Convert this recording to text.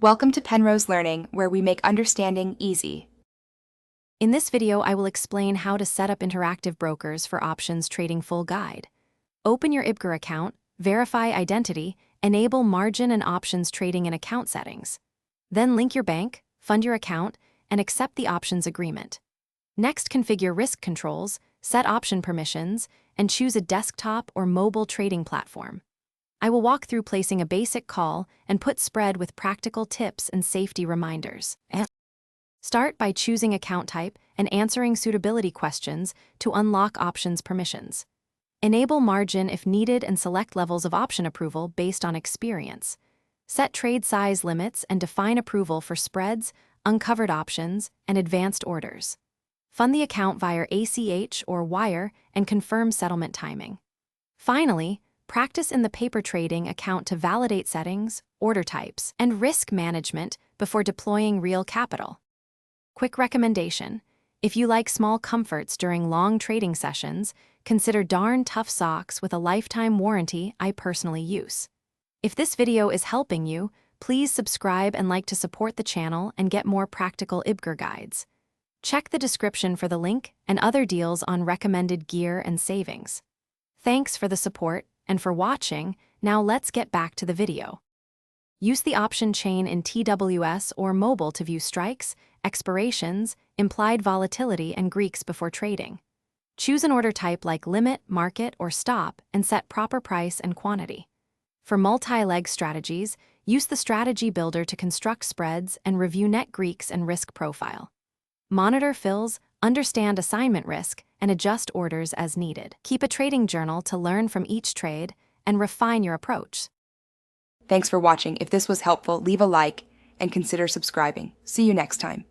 Welcome to Penrose Learning, where we make understanding easy. In this video, I will explain how to set up interactive brokers for options trading full guide. Open your IBGR account, verify identity, enable margin and options trading in account settings. Then link your bank, fund your account, and accept the options agreement. Next, configure risk controls, set option permissions, and choose a desktop or mobile trading platform. I will walk through placing a basic call and put spread with practical tips and safety reminders. Start by choosing account type and answering suitability questions to unlock options permissions. Enable margin if needed and select levels of option approval based on experience. Set trade size limits and define approval for spreads, uncovered options, and advanced orders. Fund the account via ACH or wire and confirm settlement timing. Finally, practice in the paper trading account to validate settings, order types, and risk management before deploying real capital. Quick recommendation: if you like small comforts during long trading sessions, consider Darn Tough Socks with a lifetime warranty I personally use. If this video is helping you, please subscribe and like to support the channel and get more practical IBGR guides. Check the description for the link and other deals on recommended gear and savings. Thanks for the support and for watching. Now let's get back to the video. Use the option chain in TWS or mobile to view strikes, expirations, implied volatility, and Greeks before trading. Choose an order type like limit, market, or stop and set proper price and quantity. For multi-leg strategies, use the strategy builder to construct spreads and review net Greeks and risk profile. Monitor fills, understand assignment risk, and adjust orders as needed. Keep a trading journal to learn from each trade and refine your approach. Thanks for watching. If this was helpful, leave a like and consider subscribing. See you next time.